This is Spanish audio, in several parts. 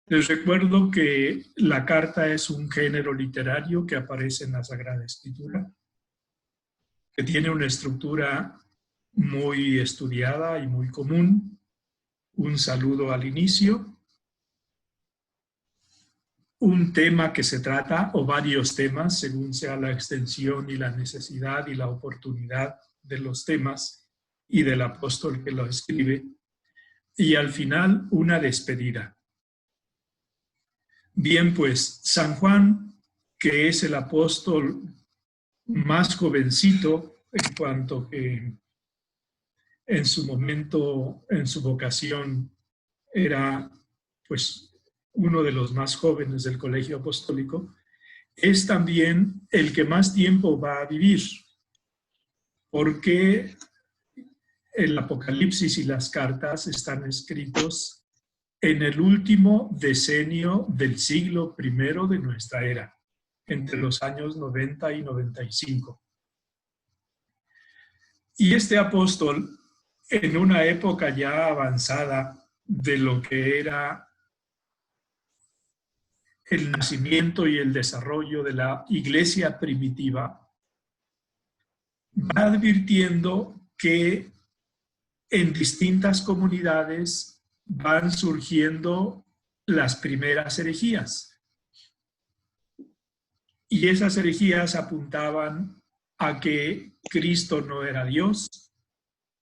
Les recuerdo que la carta es un género literario que aparece en la Sagrada Escritura, que tiene una estructura muy estudiada y muy común. Un saludo al inicio, un tema que se trata, o varios temas, según sea la extensión y la necesidad y la oportunidad de los temas y del apóstol que lo escribe, y al final una despedida. Bien, pues San Juan, que es el apóstol más jovencito en cuanto que en su momento, en su vocación, era pues uno de los más jóvenes del colegio apostólico, es también el que más tiempo va a vivir, porque el Apocalipsis y las cartas están escritos en el último decenio del siglo I de nuestra era, entre los años 90 y 95. Y este apóstol, en una época ya avanzada de lo que era el nacimiento y el desarrollo de la iglesia primitiva, va advirtiendo que en distintas comunidades van surgiendo las primeras herejías. Y esas herejías apuntaban a que Cristo no era Dios,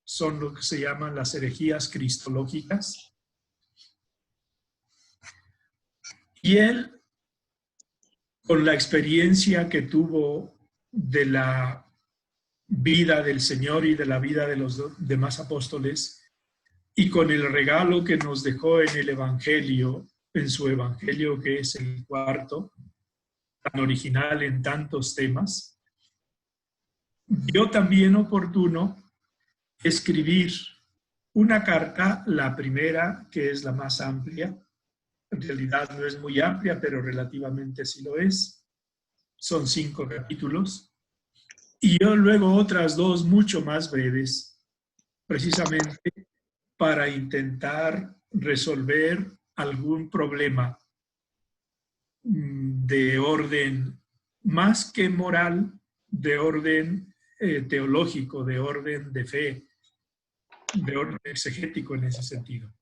son lo que se llaman las herejías cristológicas. Y él, con la experiencia que tuvo de la vida del Señor y de la vida de los demás apóstoles, y con el regalo que nos dejó en el Evangelio, en su Evangelio que es el cuarto, tan original en tantos temas, vio también oportuno escribir una carta, la primera, que es la más amplia. En realidad no es muy amplia, pero relativamente sí lo es. Son 5 capítulos. Y yo luego otras 2 mucho más breves, precisamente para intentar resolver algún problema de orden más que moral, de orden teológico, de orden de fe, de orden exegético en ese sentido.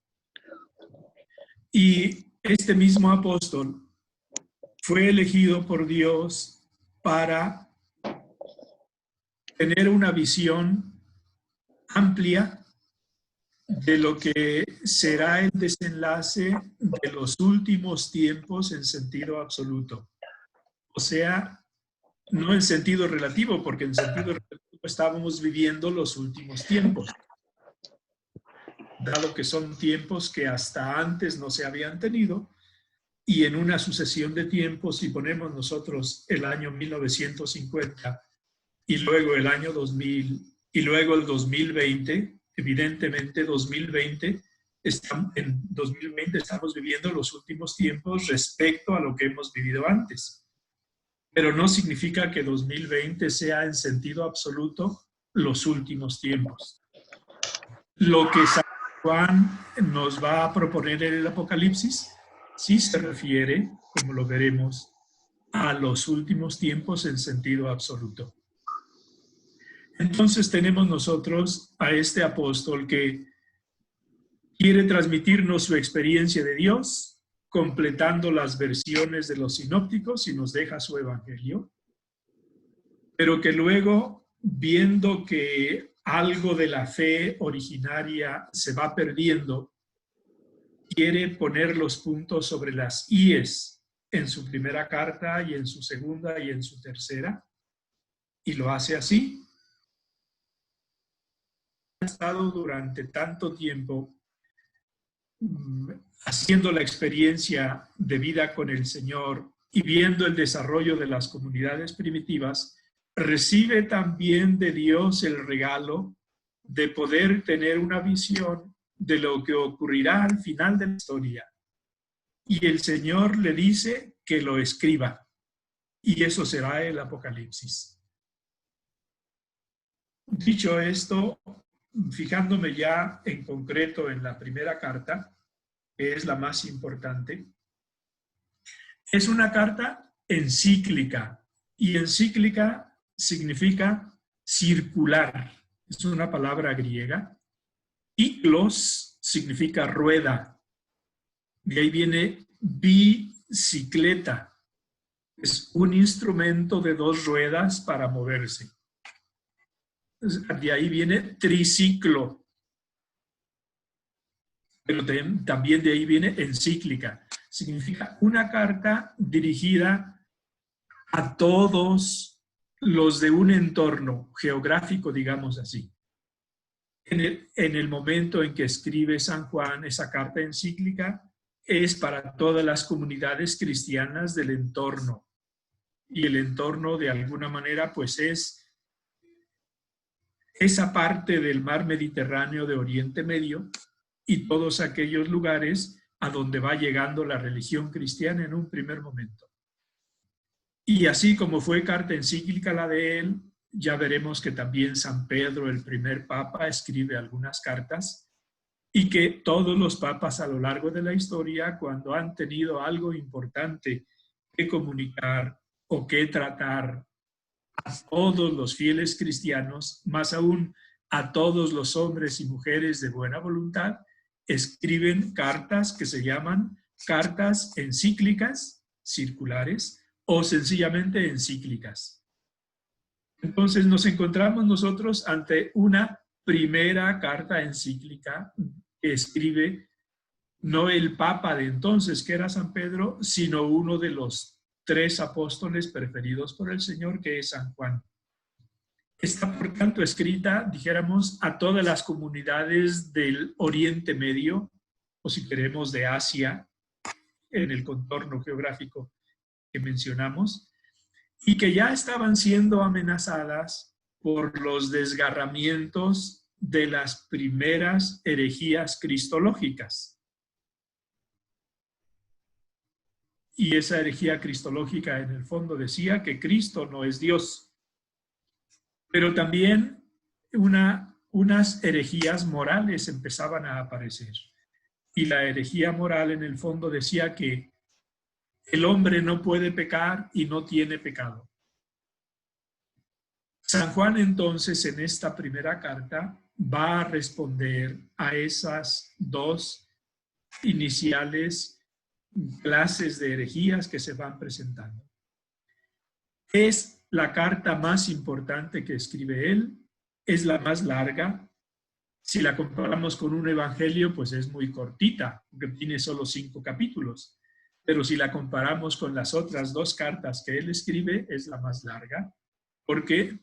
Y este mismo apóstol fue elegido por Dios para tener una visión amplia de lo que será el desenlace de los últimos tiempos en sentido absoluto. O sea, no en sentido relativo, porque en sentido relativo estábamos viviendo los últimos tiempos, dado que son tiempos que hasta antes no se habían tenido, y en una sucesión de tiempos, si ponemos nosotros el año 1950 y luego el año 2000 y luego el 2020, evidentemente 2020, en 2020 estamos viviendo los últimos tiempos respecto a lo que hemos vivido antes. Pero no significa que 2020 sea en sentido absoluto los últimos tiempos. Lo que San Juan nos va a proponer en el Apocalipsis sí se refiere, como lo veremos, a los últimos tiempos en sentido absoluto. Entonces tenemos nosotros a este apóstol que quiere transmitirnos su experiencia de Dios, completando las versiones de los sinópticos y nos deja su evangelio, pero que luego, viendo que algo de la fe originaria se va perdiendo, quiere poner los puntos sobre las íes en su primera carta y en su segunda y en su tercera, y lo hace así. Ha estado durante tanto tiempo haciendo la experiencia de vida con el Señor y viendo el desarrollo de las comunidades primitivas, recibe también de Dios el regalo de poder tener una visión de lo que ocurrirá al final de la historia. Y el Señor le dice que lo escriba, y eso será el Apocalipsis. Dicho esto, fijándome ya en concreto en la primera carta, que es la más importante, Es una carta encíclica, y encíclica significa circular. Es una palabra griega. Ciclos significa rueda. De ahí viene bicicleta. Es un instrumento de 2 ruedas para moverse. De ahí viene triciclo. Pero también de ahí viene encíclica. Significa una carta dirigida a todos los de un entorno geográfico, digamos así. En el momento en que escribe San Juan esa carta encíclica, es para todas las comunidades cristianas del entorno. Y el entorno, de alguna manera, pues es esa parte del mar Mediterráneo de Oriente Medio y todos aquellos lugares a donde va llegando la religión cristiana en un primer momento. Y así como fue carta encíclica la de él, ya veremos que también San Pedro, el primer papa, escribe algunas cartas, y que todos los papas a lo largo de la historia, cuando han tenido algo importante que comunicar o que tratar a todos los fieles cristianos, más aún a todos los hombres y mujeres de buena voluntad, escriben cartas que se llaman cartas encíclicas, circulares, o sencillamente encíclicas. Entonces nos encontramos nosotros ante una primera carta encíclica que escribe no el papa de entonces, que era San Pedro, sino uno de los 3 apóstoles preferidos por el Señor, que es San Juan. Está, por tanto, escrita, dijéramos, a todas las comunidades del Oriente Medio, o si queremos de Asia, en el contorno geográfico que mencionamos, y que ya estaban siendo amenazadas por los desgarramientos de las primeras herejías cristológicas. Y esa herejía cristológica en el fondo decía que Cristo no es Dios. Pero también unas herejías morales empezaban a aparecer. Y la herejía moral en el fondo decía que el hombre no puede pecar y no tiene pecado. San Juan entonces en esta primera carta va a responder a esas 2 iniciales clases de herejías que se van presentando. Es la carta más importante que escribe él, es la más larga. Si la comparamos con un evangelio, pues es muy cortita, porque tiene solo 5 capítulos. Pero si la comparamos con las otras 2 cartas que él escribe, es la más larga, porque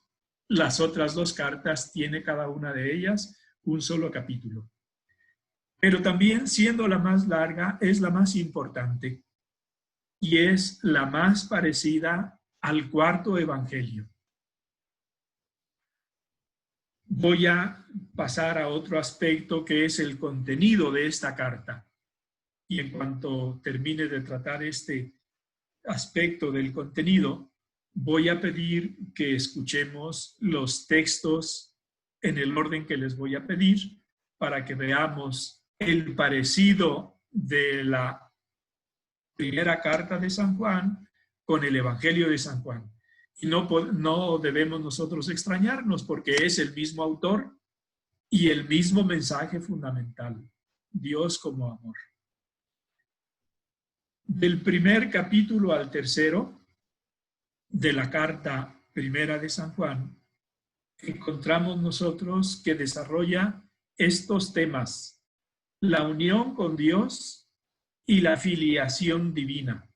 las otras 2 cartas tiene cada una de ellas un solo capítulo. Pero también, siendo la más larga, es la más importante y es la más parecida al 4.º evangelio. Voy a pasar a otro aspecto que es el contenido de esta carta. Y en cuanto termine de tratar este aspecto del contenido, voy a pedir que escuchemos los textos en el orden que les voy a pedir para que veamos el parecido de la primera carta de San Juan con el Evangelio de San Juan. Y no debemos nosotros extrañarnos porque es el mismo autor y el mismo mensaje fundamental, Dios como amor. Del primer capítulo al 3.º de la carta primera de San Juan, encontramos nosotros que desarrolla estos temas: la unión con Dios y la filiación divina.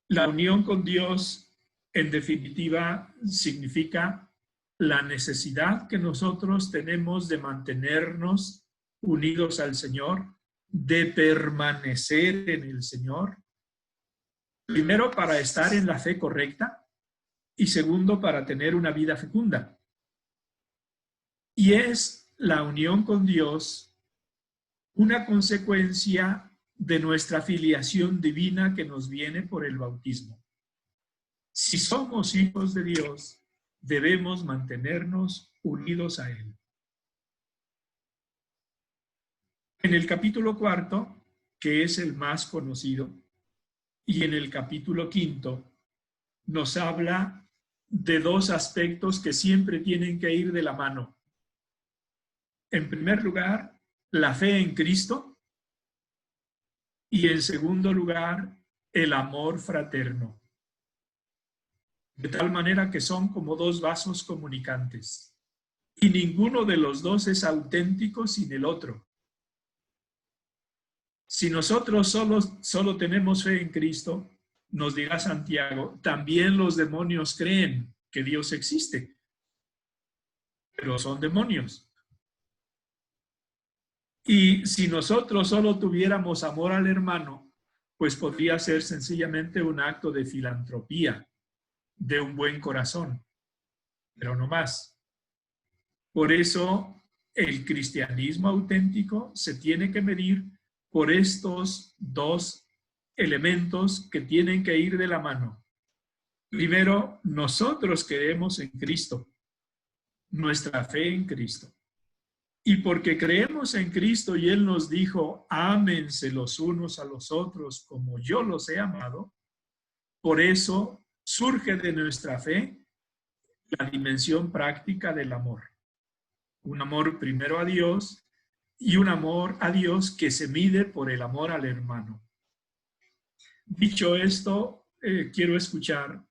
La unión con Dios, en definitiva, significa la necesidad que nosotros tenemos de mantenernos unidos al Señor, de permanecer en el Señor, primero para estar en la fe correcta y segundo para tener una vida fecunda. Y es la unión con Dios una consecuencia de nuestra filiación divina que nos viene por el bautismo. Si somos hijos de Dios, debemos mantenernos unidos a Él. En el capítulo 4, que es el más conocido, y en el capítulo 5 nos habla de dos aspectos que siempre tienen que ir de la mano. En primer lugar, la fe en Cristo y en segundo lugar, el amor fraterno. De tal manera que son como dos vasos comunicantes. Y ninguno de los dos es auténtico sin el otro. Si nosotros solo tenemos fe en Cristo, nos dirá Santiago, también los demonios creen que Dios existe, pero son demonios. Y si nosotros solo tuviéramos amor al hermano, pues podría ser sencillamente un acto de filantropía, de un buen corazón, pero no más. Por eso el cristianismo auténtico se tiene que medir por estos dos elementos que tienen que ir de la mano. Primero, nosotros creemos en Cristo, nuestra fe en Cristo. Y porque creemos en Cristo y Él nos dijo, ámense los unos a los otros como yo los he amado, por eso surge de nuestra fe la dimensión práctica del amor. Un amor primero a Dios y un amor a Dios que se mide por el amor al hermano. Dicho esto, quiero escuchar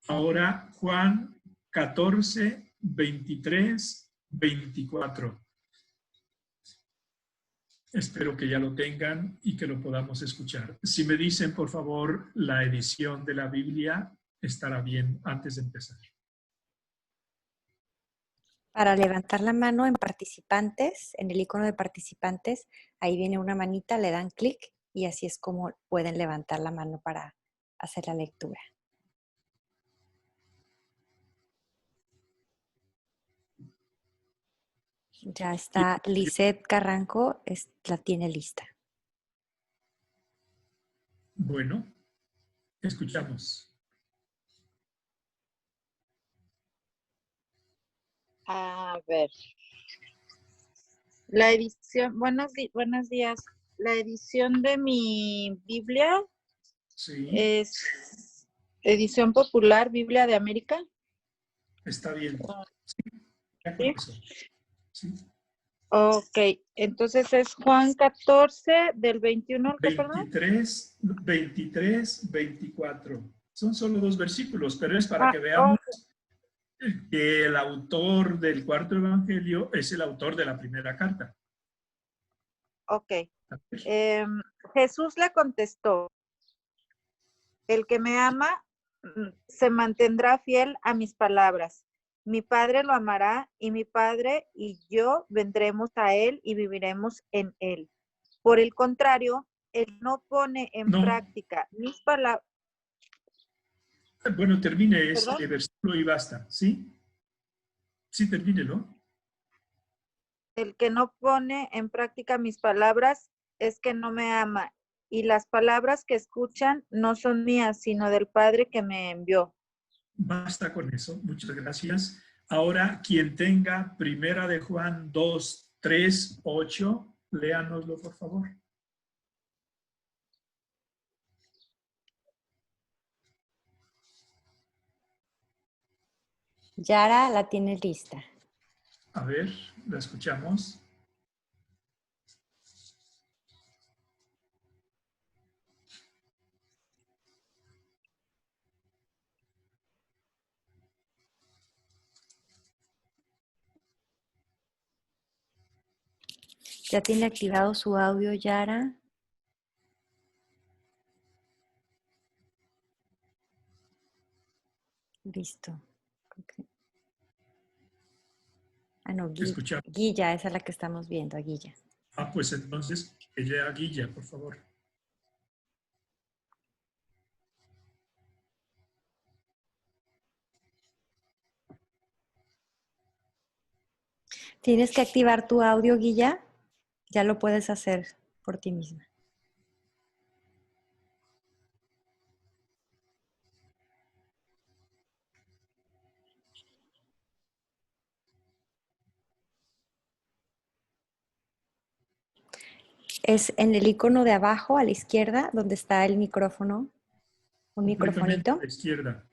ahora Juan 14, 23, 24. Espero que ya lo tengan y que lo podamos escuchar. Si me dicen, por favor, la edición de la Biblia, estará bien antes de empezar. Para levantar la mano en participantes, en el icono de participantes, ahí viene una manita, le dan clic y así es como pueden levantar la mano para hacer la lectura. Ya está, Lisette Carranco la tiene lista. Bueno, escuchamos. A ver, la edición, buenos días. La edición de mi Biblia Sí, es edición popular, Biblia de América. está bien. Sí, ya con ¿Sí? eso. Sí. Ok, entonces es Juan 14 del 21 al que, perdón. 23, 24. Son solo dos versículos, pero es para Ah, que veamos que el autor del cuarto evangelio es el autor de la primera carta. ok. Jesús le contestó, el que me ama se mantendrá fiel a mis palabras. Mi Padre lo amará y mi Padre y yo vendremos a él y viviremos en él. Por el contrario, él no pone en No, práctica mis palabras. bueno, termine ¿Perdón? ese versículo y basta, ¿sí? Sí, termínelo. El que no pone en práctica mis palabras es que no me ama. Y las palabras que escuchan no son mías, sino del Padre que me envió. Basta con eso, muchas gracias. Ahora, quien tenga primera de Juan 2, 3, 8, léanoslo, por favor. Yara la tiene lista. A ver, la escuchamos. ¿Ya tiene activado su audio, Yara? Listo. Okay. Ah, no, Escuchamos. Guilla, esa es la que estamos viendo, a Guilla. Ah, pues entonces, que lea Guilla, por favor. ¿Tienes que activar tu audio, Guilla? Ya lo puedes hacer por ti misma. Es en el icono de abajo a la izquierda donde está el micrófono, un Completamente a microfonito. la izquierda.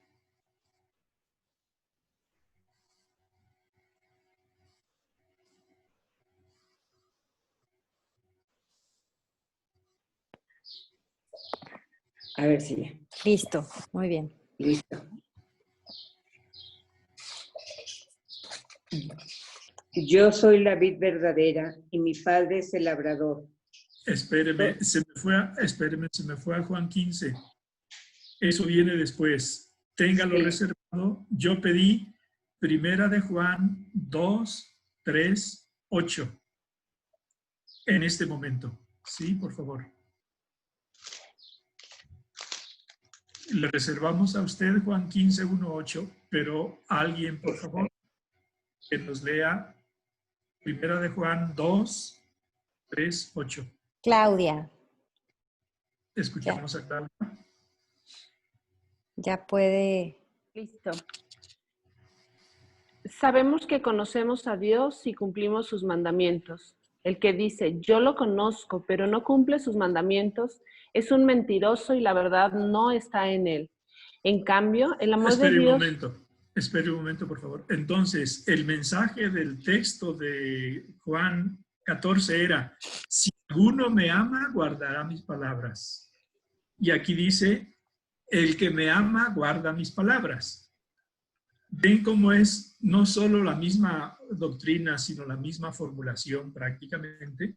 A ver si. Listo, muy bien. Listo. Yo soy la vid verdadera y mi padre es el labrador. Espéreme, se me fue a Juan 15. Eso viene después. Téngalo Sí. reservado. Yo pedí primera de Juan 2, 3, 8. En este momento. Sí, por favor. Le reservamos a usted Juan 15, 1, 8, pero alguien, por favor, que nos lea primera de Juan 2, 3, 8. Claudia, Escuchamos a Claudia. ya puede. Listo. Sabemos que conocemos a Dios y cumplimos sus mandamientos. El que dice, yo lo conozco, pero no cumple sus mandamientos, es un mentiroso y la verdad no está en él. En cambio, el amor de Dios... Espere un momento, por favor. Entonces, el mensaje del texto de Juan 14 era, si alguno me ama, guardará mis palabras. Y aquí dice, el que me ama, guarda mis palabras. Ven cómo es no solo la misma doctrina, sino la misma formulación prácticamente.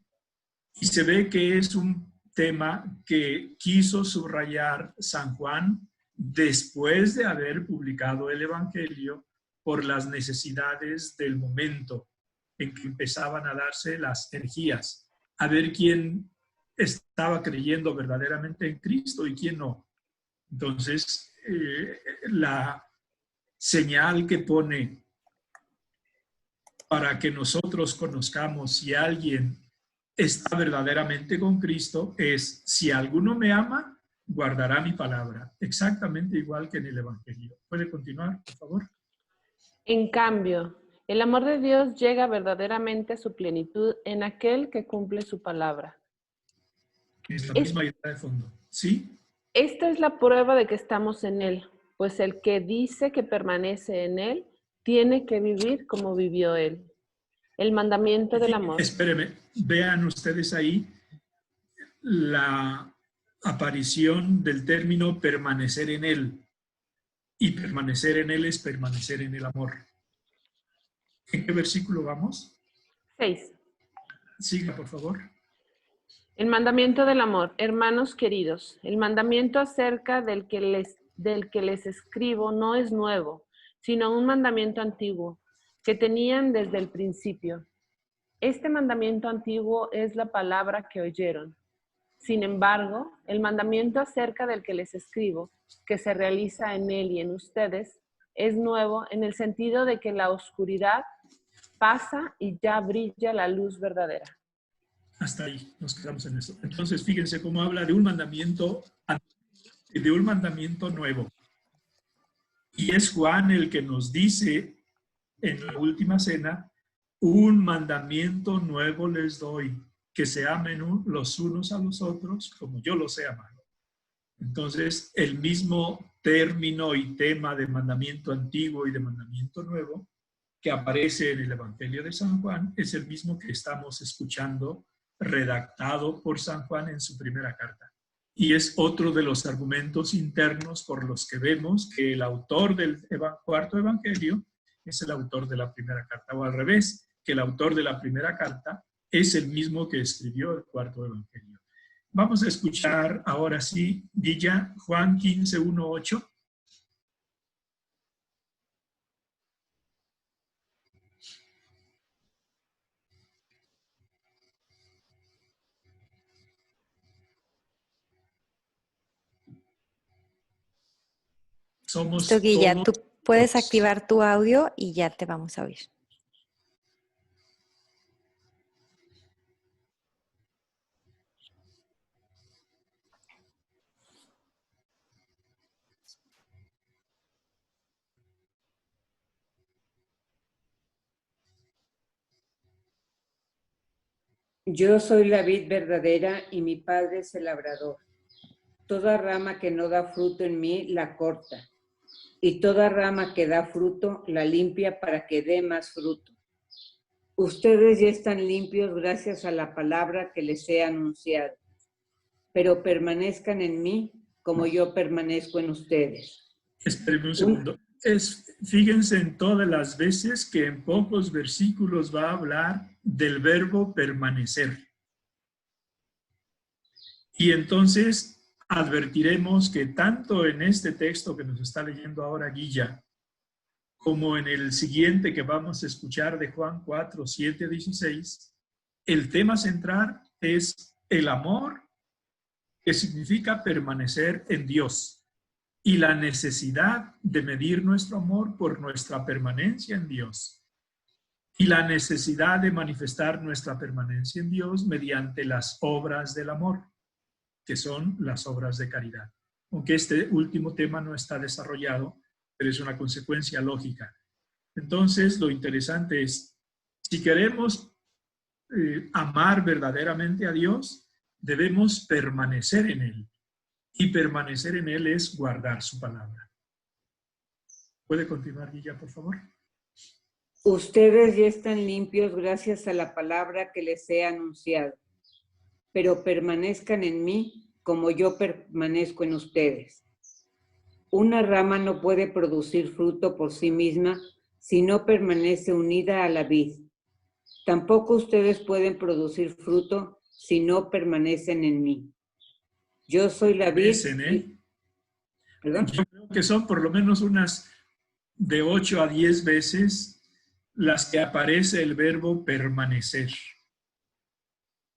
Y se ve que es un tema que quiso subrayar San Juan después de haber publicado el Evangelio por las necesidades del momento en que empezaban a darse las herejías, a ver quién estaba creyendo verdaderamente en Cristo y quién no. Entonces, la señal que pone para que nosotros conozcamos si alguien está verdaderamente con Cristo es, si alguno me ama, guardará mi palabra. Exactamente igual que en el Evangelio. ¿Puede continuar, por favor? En cambio, el amor de Dios llega verdaderamente a su plenitud en aquel que cumple su palabra. Es la misma idea de fondo. ¿Sí? Esta es la prueba de que estamos en Él, pues el que dice que permanece en Él tiene que vivir como vivió Él. El mandamiento del amor. Espéreme, vean ustedes ahí la aparición del término permanecer en Él. Y permanecer en Él es permanecer en el amor. ¿En qué versículo vamos? 6. Siga, por favor. El mandamiento del amor. Hermanos queridos, el mandamiento acerca del que les escribo no es nuevo, sino un mandamiento antiguo que tenían desde el principio. Este mandamiento antiguo es la palabra que oyeron. Sin embargo, el mandamiento acerca del que les escribo, que se realiza en él y en ustedes, es nuevo en el sentido de que la oscuridad pasa y ya brilla la luz verdadera. Hasta ahí nos quedamos en eso. Entonces, fíjense cómo habla de un mandamiento nuevo. Y es Juan el que nos dice en la última cena, un mandamiento nuevo les doy, que se amen los unos a los otros como yo los he amado. Entonces, el mismo término y tema de mandamiento antiguo y de mandamiento nuevo que aparece en el Evangelio de San Juan es el mismo que estamos escuchando redactado por San Juan en su primera carta. Y es otro de los argumentos internos por los que vemos que el autor del cuarto Evangelio es el autor de la primera carta, o al revés, que el autor de la primera carta es el mismo que escribió el cuarto Evangelio. Vamos a escuchar ahora sí, Villa, Juan 15, 1, 8. Somos Listo, Guilla, todos. tú puedes activar tu audio y ya te vamos a oír. Yo soy la vid verdadera y mi Padre es el labrador. Toda rama que no da fruto en mí la corta, y toda rama que da fruto la limpia para que dé más fruto. Ustedes ya están limpios gracias a la palabra que les he anunciado, pero permanezcan en mí como yo permanezco en ustedes. Espérenme un segundo. Fíjense en todas las veces que en pocos versículos va a hablar del verbo permanecer. Y entonces advertiremos que tanto en este texto que nos está leyendo ahora Guilla, como en el siguiente que vamos a escuchar de Juan 4, 7, 16, el tema central es el amor, que significa permanecer en Dios, y la necesidad de medir nuestro amor por nuestra permanencia en Dios, y la necesidad de manifestar nuestra permanencia en Dios mediante las obras del amor, que son las obras de caridad. Aunque este último tema no está desarrollado, pero es una consecuencia lógica. Entonces, lo interesante es, si queremos amar verdaderamente a Dios, debemos permanecer en Él. Y permanecer en Él es guardar su palabra. ¿Puede continuar, Guilla, por favor? Ustedes ya están limpios gracias a la palabra que les he anunciado, pero permanezcan en mí como yo permanezco en ustedes. Una rama no puede producir fruto por sí misma si no permanece unida a la vid. Tampoco ustedes pueden producir fruto si no permanecen en mí. Yo soy la vid. ¿Perdón? Yo creo que son por lo menos unas de 8 a 10 veces las que aparece el verbo permanecer.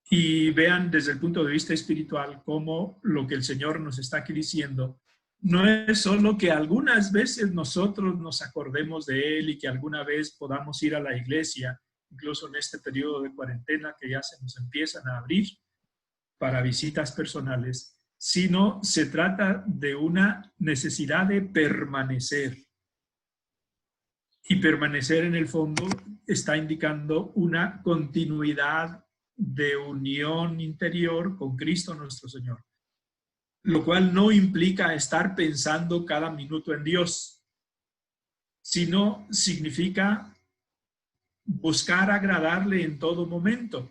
Y vean desde el punto de vista espiritual cómo lo que el Señor nos está aquí diciendo no es solo que algunas veces nosotros nos acordemos de Él y que alguna vez podamos ir a la iglesia, incluso en este periodo de cuarentena que ya se nos empiezan a abrir para visitas personales, sino se trata de una necesidad de permanecer. Y permanecer en el fondo está indicando una continuidad de unión interior con Cristo nuestro Señor, lo cual no implica estar pensando cada minuto en Dios, sino significa buscar agradarle en todo momento,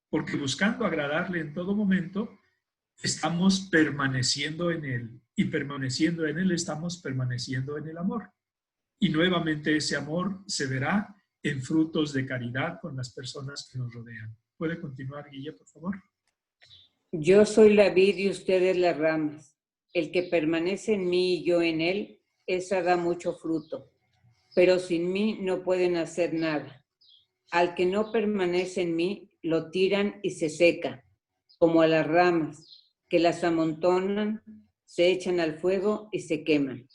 porque buscando agradarle en todo momento estamos permaneciendo en Él, y permaneciendo en Él estamos permaneciendo en el amor. Y nuevamente ese amor se verá en frutos de caridad con las personas que nos rodean. ¿Puede continuar, Guilla, por favor? Yo soy la vid y ustedes las ramas. El que permanece en mí y yo en él, esa da mucho fruto. Pero sin mí no pueden hacer nada. Al que no permanece en mí, lo tiran y se seca, como a las ramas, que las amontonan, se echan al fuego y se queman.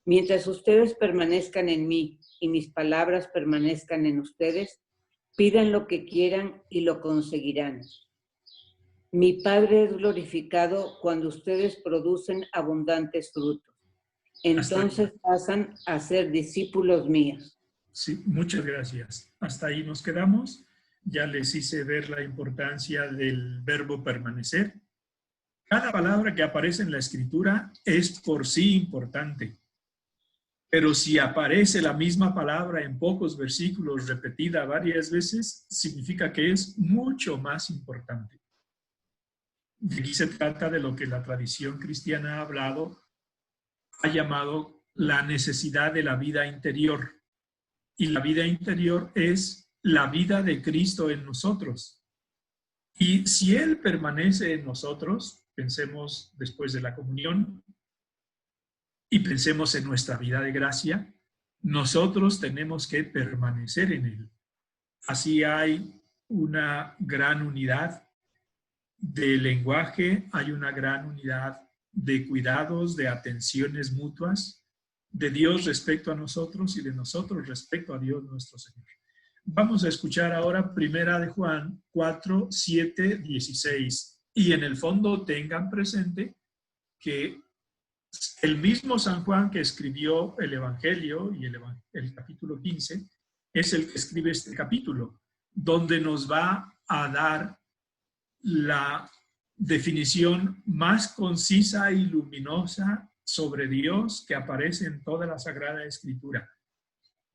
Mientras ustedes permanezcan en mí y mis palabras permanezcan en ustedes, pidan lo que quieran y lo conseguirán. Mi Padre es glorificado cuando ustedes producen abundantes frutos. Entonces pasan a ser discípulos míos. Sí, muchas gracias. Hasta ahí nos quedamos. Ya les hice ver la importancia del verbo permanecer. Cada palabra que aparece en la Escritura es por sí importante. Pero si aparece la misma palabra en pocos versículos repetida varias veces, significa que es mucho más importante. De aquí se trata de lo que la tradición cristiana ha llamado la necesidad de la vida interior. Y la vida interior es la vida de Cristo en nosotros. Y si Él permanece en nosotros, pensemos después de la comunión, y pensemos en nuestra vida de gracia, nosotros tenemos que permanecer en Él. Así hay una gran unidad de lenguaje, hay una gran unidad de cuidados, de atenciones mutuas, de Dios respecto a nosotros y de nosotros respecto a Dios nuestro Señor. Vamos a escuchar ahora primera de Juan 4, 7, 16. Y en el fondo tengan presente que el mismo San Juan que escribió el Evangelio y el capítulo 15 es el que escribe este capítulo, donde nos va a dar la definición más concisa y luminosa sobre Dios que aparece en toda la Sagrada Escritura.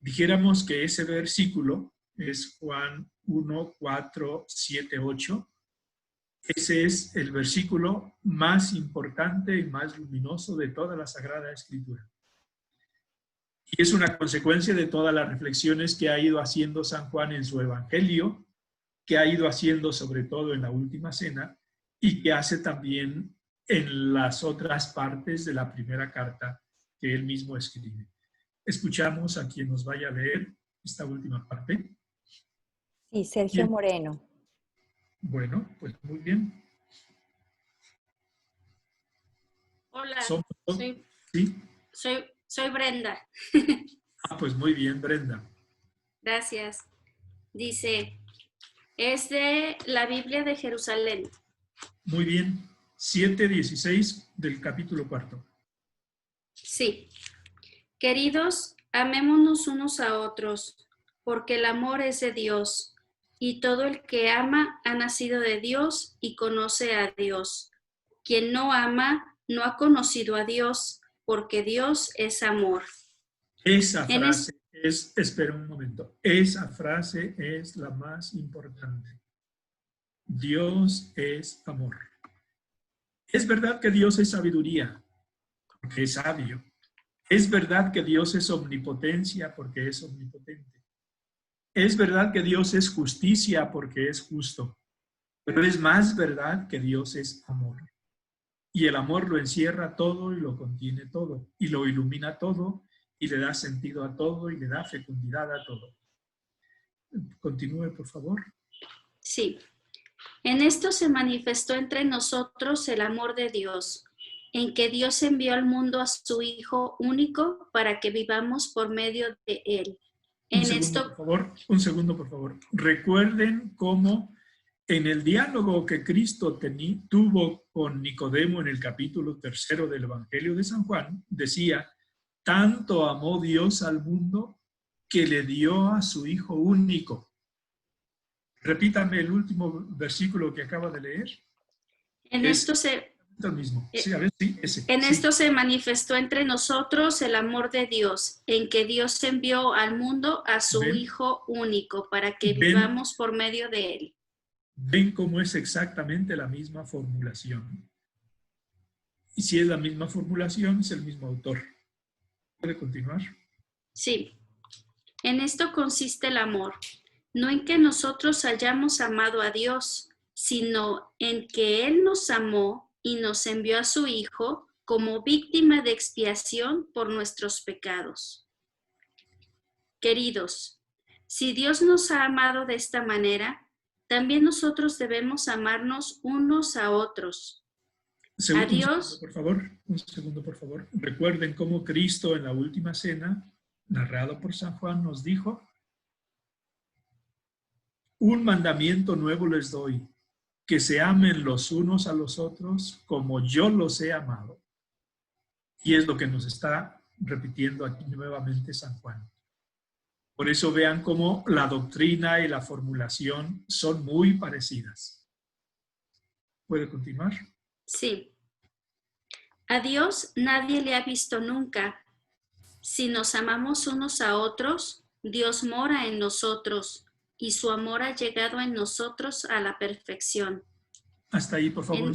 Dijéramos que ese versículo es Juan 1, 4, 7, 8. Ese es el versículo más importante y más luminoso de toda la Sagrada Escritura. Y es una consecuencia de todas las reflexiones que ha ido haciendo San Juan en su Evangelio, que ha ido haciendo sobre todo en la Última Cena y que hace también en las otras partes de la primera carta que él mismo escribe. Escuchamos a quien nos vaya a leer esta última parte. Sí, Sergio Moreno. Bueno, pues muy bien. Hola, ¿Sí? soy Brenda. Pues muy bien, Brenda. Gracias. Dice, es de la Biblia de Jerusalén. Muy bien. 7:16 del capítulo 4. Sí. Queridos, amémonos unos a otros, porque el amor es de Dios, y todo el que ama ha nacido de Dios y conoce a Dios. Quien no ama no ha conocido a Dios, porque Dios es amor. Esa frase espera un momento, esa frase es la más importante. Dios es amor. Es verdad que Dios es sabiduría, porque es sabio. Es verdad que Dios es omnipotencia, porque es omnipotente. Es verdad que Dios es justicia, porque es justo. Pero es más verdad que Dios es amor. Y el amor lo encierra todo y lo contiene todo, y lo ilumina todo, y le da sentido a todo, y le da fecundidad a todo. Continúe, por favor. Sí. En esto se manifestó entre nosotros el amor de Dios, en que Dios envió al mundo a su Hijo único para que vivamos por medio de Él. Un segundo, por favor. Recuerden cómo en el diálogo que Cristo tuvo con Nicodemo en el capítulo 3 del Evangelio de San Juan, decía, tanto amó Dios al mundo que le dio a su Hijo único. Repítame el último versículo que acaba de leer. Esto se manifestó entre nosotros el amor de Dios, en que Dios envió al mundo a su Hijo único para que vivamos por medio de Él. ¿Ven cómo es exactamente la misma formulación? Y si es la misma formulación, es el mismo autor. ¿Puede continuar? Sí. En esto consiste el amor, no en que nosotros hayamos amado a Dios, sino en que Él nos amó y nos envió a su Hijo como víctima de expiación por nuestros pecados. Queridos, si Dios nos ha amado de esta manera, también nosotros debemos amarnos unos a otros. Un segundo, por favor. Recuerden cómo Cristo en la última cena, narrado por San Juan, nos dijo, un mandamiento nuevo les doy, que se amen los unos a los otros como yo los he amado. Y es lo que nos está repitiendo aquí nuevamente San Juan. Por eso vean cómo la doctrina y la formulación son muy parecidas. ¿Puede continuar? Sí. A Dios nadie le ha visto nunca. Si nos amamos unos a otros, Dios mora en nosotros y su amor ha llegado en nosotros a la perfección. Hasta ahí, por favor,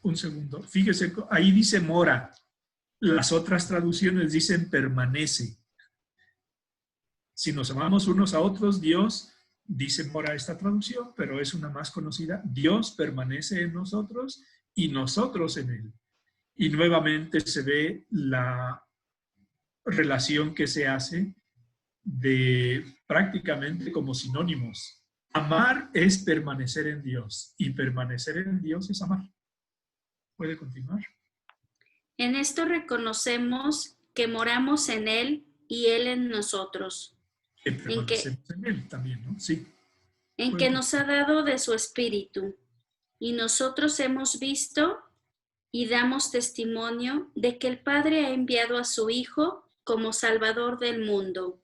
un segundo. Fíjese, ahí dice mora. Las otras traducciones dicen permanece. Si nos amamos unos a otros, Dios, dice mora esta traducción, pero es una más conocida. Dios permanece en nosotros y nosotros en Él. Y nuevamente se ve la relación que se hace de prácticamente como sinónimos. Amar es permanecer en Dios y permanecer en Dios es amar. ¿Puede continuar? En esto reconocemos que moramos en Él y Él en nosotros. Que permanecemos en Él también, ¿no? Sí. En que nos ha dado de su Espíritu y nosotros hemos visto y damos testimonio de que el Padre ha enviado a su Hijo como Salvador del mundo.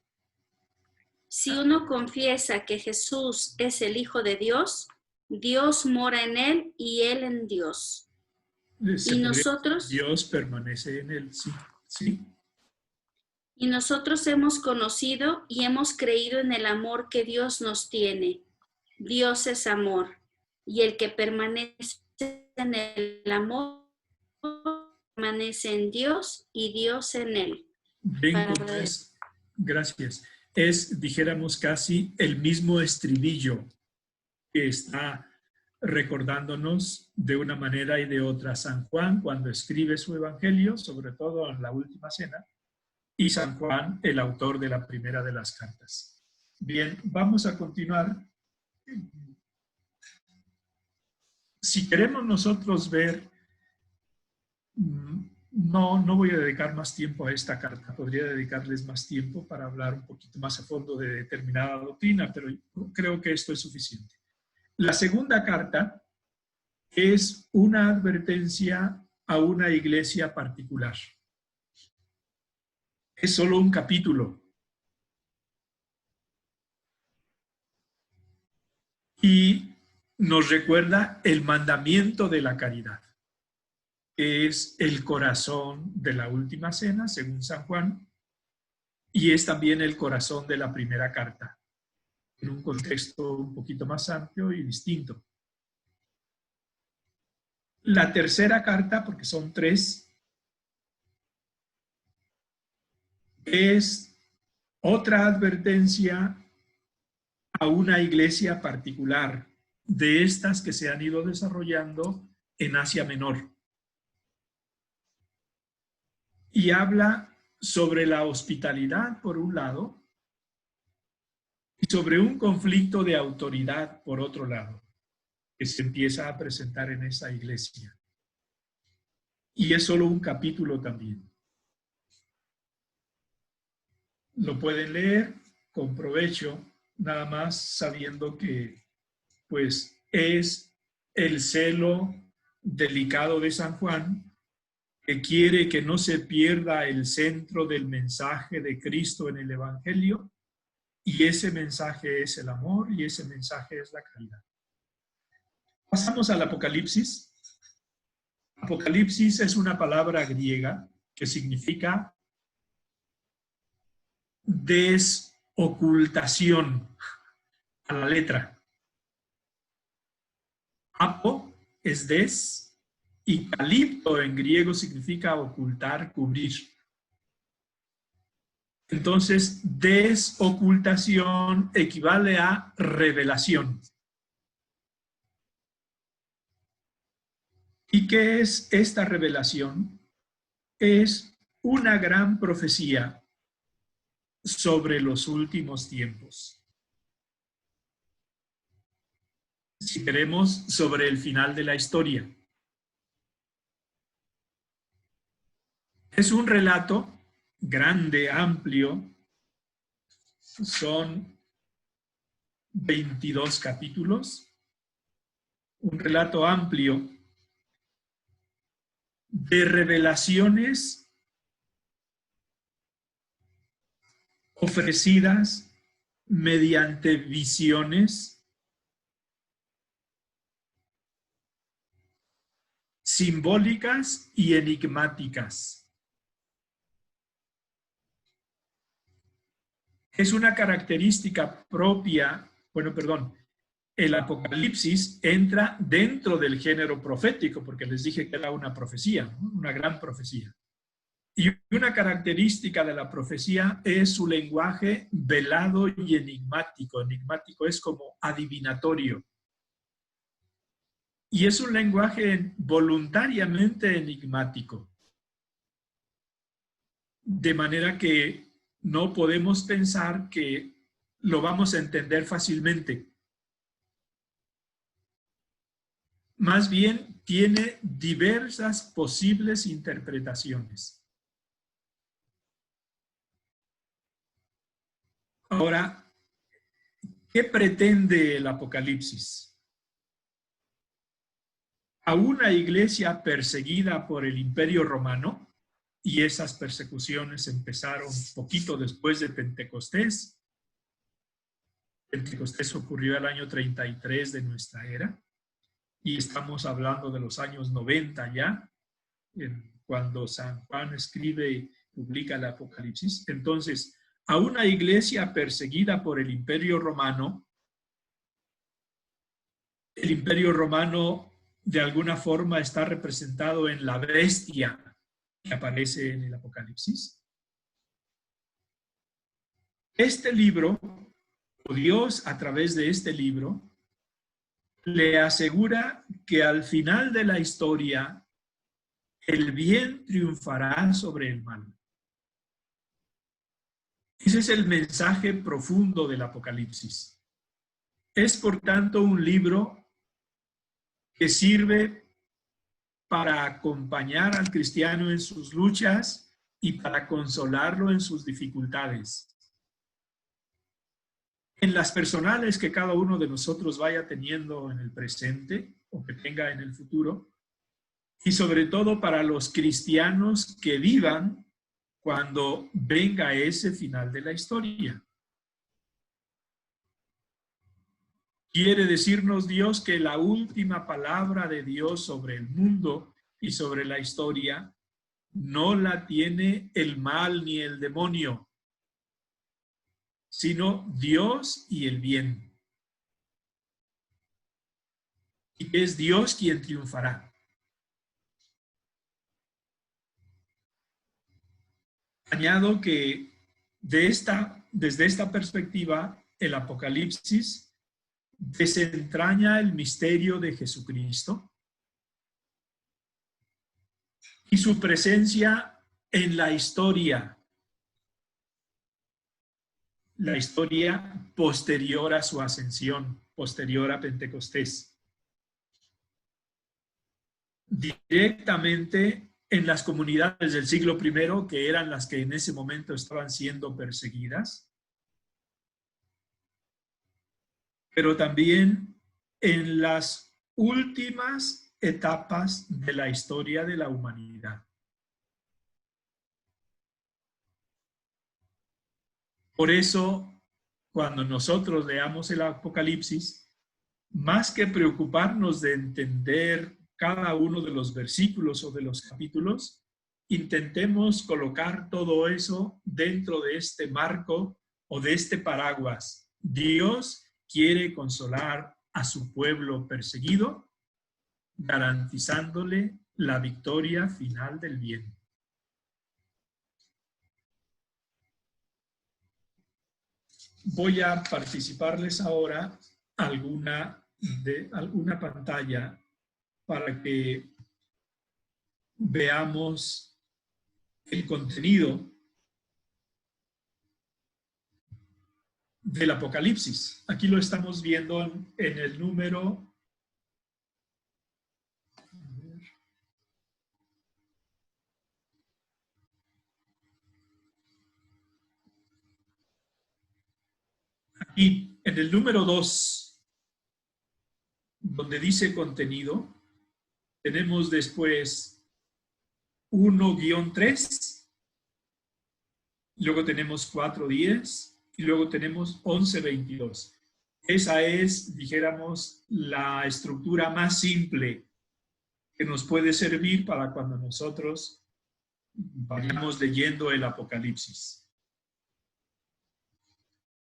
Si uno confiesa que Jesús es el Hijo de Dios, Dios mora en él y él en Dios. Y nosotros, Dios permanece en él, sí, sí. y nosotros hemos conocido y hemos creído en el amor que Dios nos tiene. Dios es amor, y el que permanece en el amor permanece en Dios y Dios en él. Ven como es, gracias. Es, dijéramos, casi el mismo estribillo que está recordándonos de una manera y de otra San Juan cuando escribe su evangelio, sobre todo en la última cena, y San Juan, el autor de la primera de las cartas. Bien, vamos a continuar. Si queremos nosotros ver, no voy a dedicar más tiempo a esta carta, podría dedicarles más tiempo para hablar un poquito más a fondo de determinada doctrina, pero creo que esto es suficiente. La segunda carta es una advertencia a una iglesia particular. Es solo un capítulo. Y nos recuerda el mandamiento de la caridad, que es el corazón de la última cena, según San Juan, y es también el corazón de la primera carta, en un contexto un poquito más amplio y distinto. La tercera carta, porque son 3, es otra advertencia a una iglesia particular de estas que se han ido desarrollando en Asia Menor. Y habla sobre la hospitalidad, por un lado, y sobre un conflicto de autoridad, por otro lado, que se empieza a presentar en esa iglesia. Y es solo un capítulo también. Lo pueden leer con provecho, nada más sabiendo que, pues, es el celo delicado de San Juan, que quiere que no se pierda el centro del mensaje de Cristo en el Evangelio, y ese mensaje es el amor y ese mensaje es la caridad. Pasamos al Apocalipsis. Apocalipsis es una palabra griega que significa desocultación, a la letra. Apo es des y calipto en griego significa ocultar, cubrir. Entonces, desocultación equivale a revelación. ¿Y qué es esta revelación? Es una gran profecía sobre los últimos tiempos. Si queremos, sobre el final de la historia. Es un relato grande, amplio. Son 22 capítulos. Un relato amplio de revelaciones ofrecidas mediante visiones simbólicas y enigmáticas. Es una característica propia, el Apocalipsis entra dentro del género profético, porque les dije que era una profecía, ¿no? Una gran profecía. Y una característica de la profecía es su lenguaje velado y enigmático. Enigmático es como adivinatorio. Y es un lenguaje voluntariamente enigmático. De manera que no podemos pensar que lo vamos a entender fácilmente. Más bien, tiene diversas posibles interpretaciones. Ahora, ¿qué pretende el Apocalipsis? A una iglesia perseguida por el Imperio Romano, y esas persecuciones empezaron poquito después de Pentecostés, Pentecostés ocurrió el año 33 de nuestra era y estamos hablando de los años 90 ya, cuando San Juan escribe y publica el Apocalipsis. Entonces, a una iglesia perseguida por el Imperio Romano, el Imperio Romano de alguna forma está representado en la bestia que aparece en el Apocalipsis. Este libro, o Dios a través de este libro, le asegura que al final de la historia el bien triunfará sobre el mal. Ese es el mensaje profundo del Apocalipsis. Es, por tanto, un libro que sirve para acompañar al cristiano en sus luchas y para consolarlo en sus dificultades. En las personales que cada uno de nosotros vaya teniendo en el presente o que tenga en el futuro, y sobre todo para los cristianos que vivan cuando venga ese final de la historia. Quiere decirnos Dios que la última palabra de Dios sobre el mundo y sobre la historia no la tiene el mal ni el demonio, sino Dios y el bien. Y es Dios quien triunfará. Añado que desde esta perspectiva, el Apocalipsis desentraña el misterio de Jesucristo y su presencia en la historia posterior a su ascensión, posterior a Pentecostés. Directamente en las comunidades del siglo I, que eran las que en ese momento estaban siendo perseguidas, pero también en las últimas etapas de la historia de la humanidad. Por eso, cuando nosotros leamos el Apocalipsis, más que preocuparnos de entender cada uno de los versículos o de los capítulos, intentemos colocar todo eso dentro de este marco o de este paraguas. Dios quiere consolar a su pueblo perseguido, garantizándole la victoria final del bien. Voy a participarles ahora alguna pantalla para que veamos el contenido del Apocalipsis. Aquí lo estamos viendo en el número. Aquí, en el número 2, donde dice contenido, tenemos después 1-3, luego tenemos 4-10 y luego tenemos 11-22. Esa es, dijéramos, la estructura más simple que nos puede servir para cuando nosotros vayamos leyendo el Apocalipsis.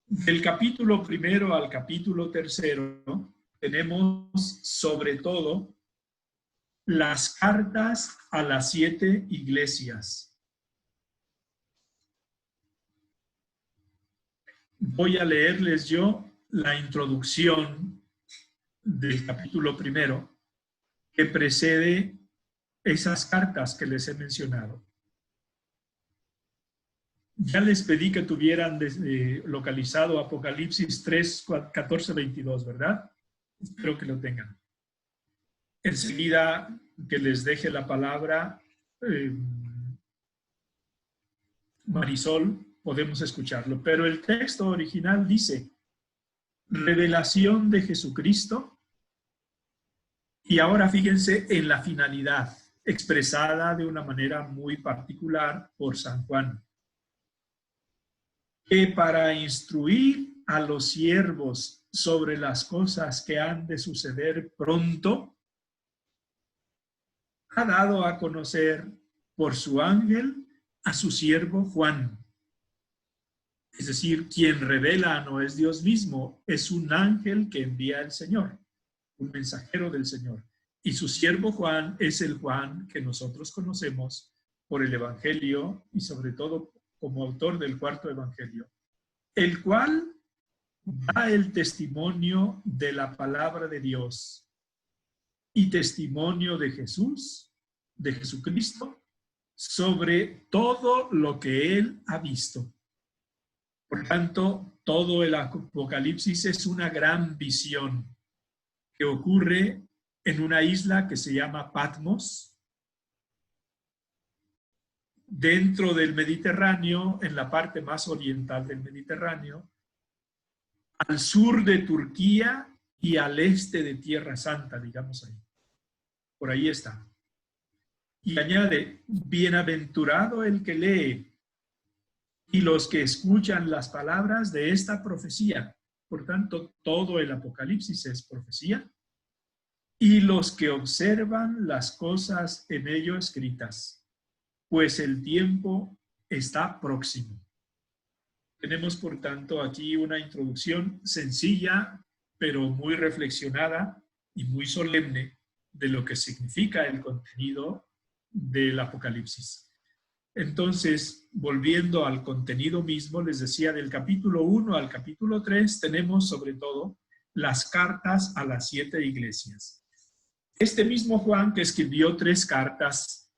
Del capítulo 1 al capítulo 3 tenemos sobre todo las cartas a las 7 iglesias. Voy a leerles yo la introducción del capítulo 1 que precede esas cartas que les he mencionado. Ya les pedí que tuvieran localizado Apocalipsis 3, 14, 22, ¿verdad? Espero que lo tengan. Enseguida que les deje la palabra, Marisol, podemos escucharlo. Pero el texto original dice, revelación de Jesucristo, y ahora fíjense en la finalidad, expresada de una manera muy particular por San Juan, que para instruir a los siervos sobre las cosas que han de suceder pronto, ha dado a conocer por su ángel a su siervo Juan. Es decir, quien revela no es Dios mismo, es un ángel que envía el Señor, un mensajero del Señor. Y su siervo Juan es el Juan que nosotros conocemos por el Evangelio y sobre todo como autor del cuarto Evangelio, el cual da el testimonio de la palabra de Dios y testimonio de Jesús, de Jesucristo, sobre todo lo que él ha visto. Por tanto, todo el Apocalipsis es una gran visión que ocurre en una isla que se llama Patmos, dentro del Mediterráneo, en la parte más oriental del Mediterráneo, al sur de Turquía y al este de Tierra Santa, digamos ahí. Por ahí está. Y añade, bienaventurado el que lee y los que escuchan las palabras de esta profecía. Por tanto, todo el Apocalipsis es profecía. Y los que observan las cosas en ello escritas, pues el tiempo está próximo. Tenemos, por tanto, aquí una introducción sencilla, pero muy reflexionada y muy solemne de lo que significa el contenido del Apocalipsis. Entonces, volviendo al contenido mismo, les decía, del capítulo 1 al capítulo 3, tenemos sobre todo las cartas a las 7 iglesias. Este mismo Juan, que escribió 3 cartas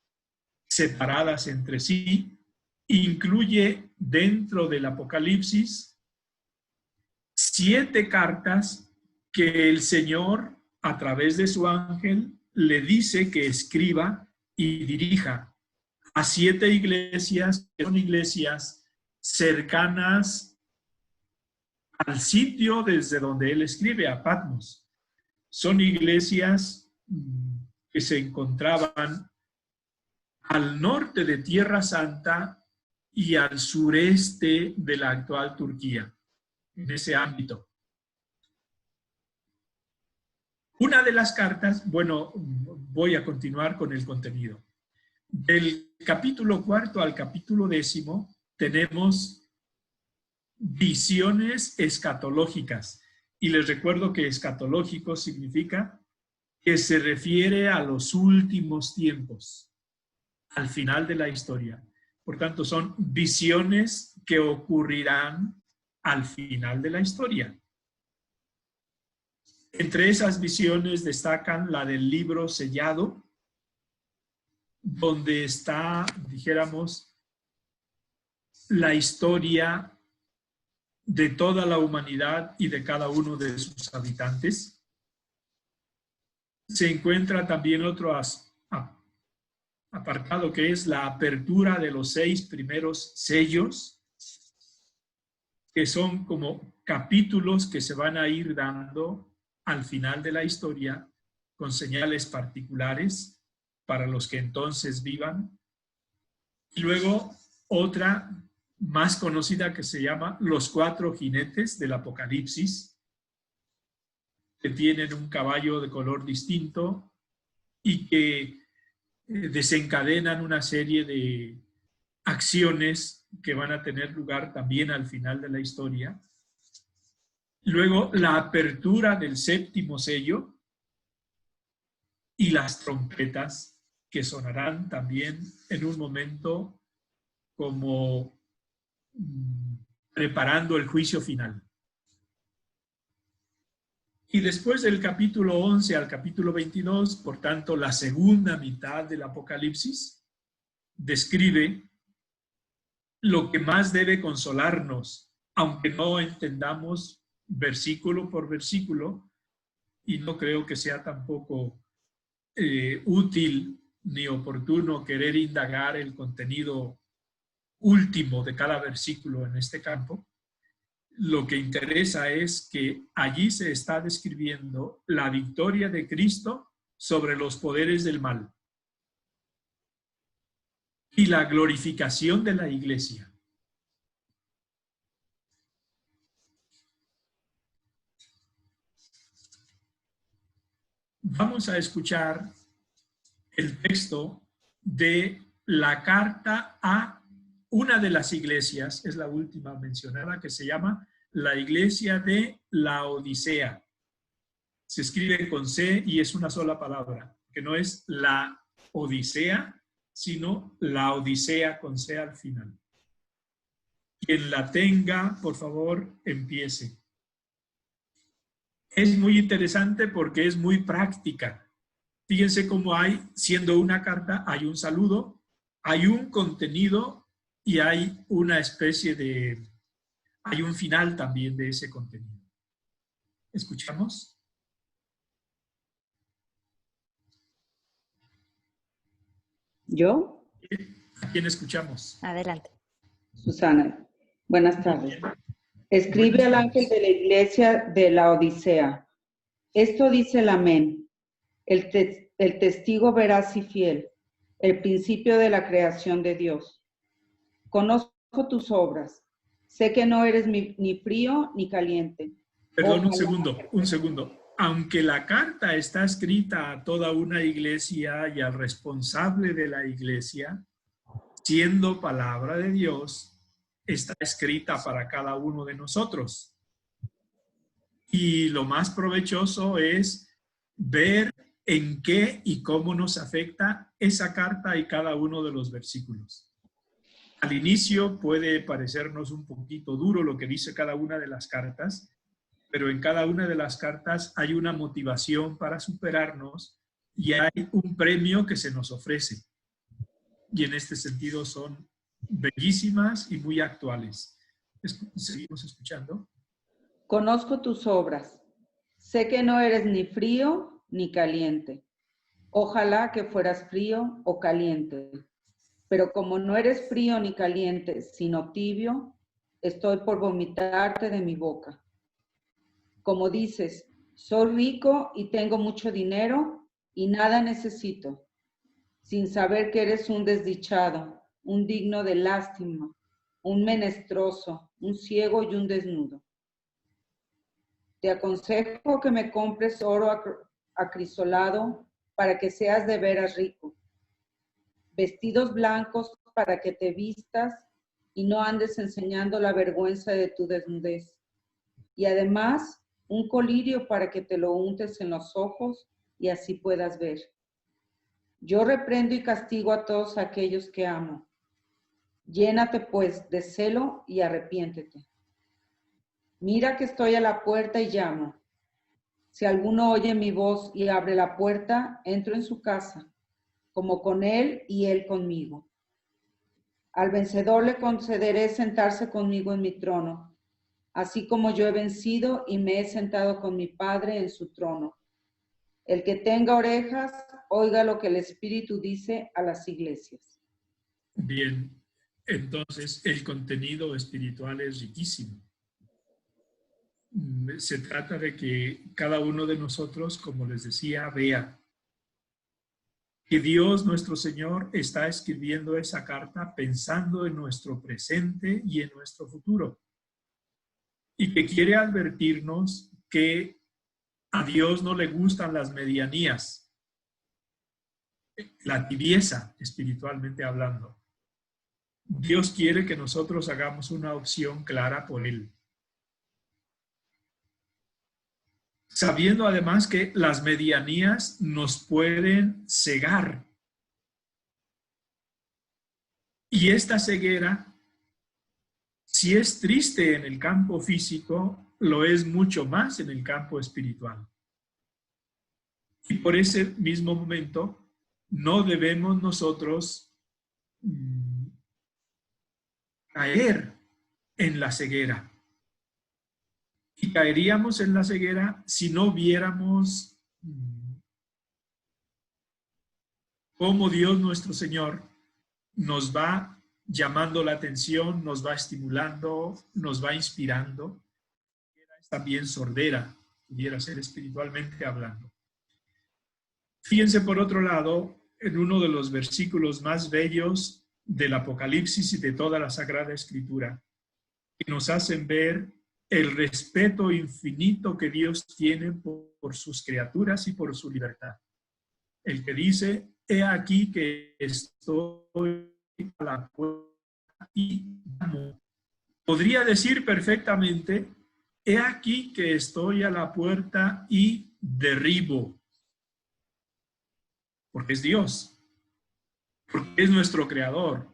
separadas entre sí, incluye dentro del Apocalipsis 7 cartas que el Señor, a través de su ángel, le dice que escriba y dirija a 7 iglesias, que son iglesias cercanas al sitio desde donde él escribe, a Patmos. Son iglesias que se encontraban al norte de Tierra Santa y al sureste de la actual Turquía, en ese ámbito. Una de las cartas, bueno, voy a continuar con el contenido. Del capítulo 4 al capítulo 10 tenemos visiones escatológicas. Y les recuerdo que escatológico significa que se refiere a los últimos tiempos, al final de la historia. Por tanto, son visiones que ocurrirán al final de la historia. Entre esas visiones destacan la del libro sellado, donde está, dijéramos, la historia de toda la humanidad y de cada uno de sus habitantes. Se encuentra también otro apartado que es la apertura de los 6 primeros sellos, que son como capítulos que se van a ir dando al final de la historia con señales particulares para los que entonces vivan. Y luego otra más conocida que se llama Los 4 jinetes del Apocalipsis, que tienen un caballo de color distinto y que desencadenan una serie de acciones que van a tener lugar también al final de la historia. Luego, la apertura del 7º sello y las trompetas que sonarán también en un momento como preparando el juicio final. Y después del capítulo 11 al capítulo 22, por tanto, la segunda mitad del Apocalipsis describe lo que más debe consolarnos, aunque no entendamos versículo por versículo, y no creo que sea tampoco útil ni oportuno querer indagar el contenido último de cada versículo en este campo. Lo que interesa es que allí se está describiendo la victoria de Cristo sobre los poderes del mal y la glorificación de la iglesia. vamos a escuchar el texto de la carta a una de las iglesias, es la última mencionada, que se llama la iglesia de Laodicea. Se escribe con C y es una sola palabra, que no es la Odisea, sino la Odisea con C al final. Quien la tenga, por favor, empiece. Es muy interesante porque es muy práctica. Fíjense cómo hay, siendo una carta, hay un saludo, hay un contenido y hay una especie de, hay un final también de ese contenido. ¿Escuchamos? ¿Yo? ¿A quién escuchamos? Adelante. Susana. Buenas tardes. Escribe al ángel de la iglesia de la Odisea. Esto dice el amén, el testigo veraz y fiel, el principio de la creación de Dios. Conozco tus obras. Sé que no eres ni frío ni caliente. Perdón, un segundo. Aunque la carta está escrita a toda una iglesia y al responsable de la iglesia, siendo palabra de Dios, está escrita para cada uno de nosotros. Y lo más provechoso es ver en qué y cómo nos afecta esa carta y cada uno de los versículos. Al inicio puede parecernos un poquito duro lo que dice cada una de las cartas, pero en cada una de las cartas hay una motivación para superarnos y hay un premio que se nos ofrece. Y en este sentido son bellísimas y muy actuales. ¿Seguimos escuchando? Conozco tus obras. Sé que no eres ni frío ni caliente. Ojalá que fueras frío o caliente. Pero como no eres frío ni caliente, sino tibio, estoy por vomitarte de mi boca. Como dices, soy rico y tengo mucho dinero y nada necesito, sin saber que eres un desdichado, un digno de lástima, un menesteroso, un ciego y un desnudo. Te aconsejo que me compres oro acrisolado para que seas de veras rico, vestidos blancos para que te vistas y no andes enseñando la vergüenza de tu desnudez, y además un colirio para que te lo untes en los ojos y así puedas ver. Yo reprendo y castigo a todos aquellos que amo. Llénate pues de celo y arrepiéntete. Mira que estoy a la puerta y llamo. Si alguno oye mi voz y abre la puerta, entro en su casa, como con él y él conmigo. Al vencedor le concederé sentarse conmigo en mi trono, así como yo he vencido y me he sentado con mi Padre en su trono. El que tenga orejas, oiga lo que el Espíritu dice a las iglesias. Bien, entonces el contenido espiritual es riquísimo. Se trata de que cada uno de nosotros, como les decía, vea que Dios, nuestro Señor, está escribiendo esa carta pensando en nuestro presente y en nuestro futuro. Y que quiere advertirnos que a Dios no le gustan las medianías, la tibieza espiritualmente hablando. Dios quiere que nosotros hagamos una opción clara por Él. Sabiendo además que las medianías nos pueden cegar. Y esta ceguera, si es triste en el campo físico, lo es mucho más en el campo espiritual. Y por ese mismo momento, no debemos nosotros caer en la ceguera. Y caeríamos en la ceguera si no viéramos cómo Dios nuestro Señor nos va llamando la atención, nos va estimulando, nos va inspirando. Es también sordera, pudiera ser espiritualmente hablando. Fíjense por otro lado, en uno de los versículos más bellos del Apocalipsis y de toda la Sagrada Escritura, que nos hacen ver el respeto infinito que Dios tiene por sus criaturas y por su libertad. El que dice, he aquí que estoy a la puerta y llamo. Podría decir perfectamente, he aquí que estoy a la puerta y derribo. Porque es Dios, porque es nuestro creador,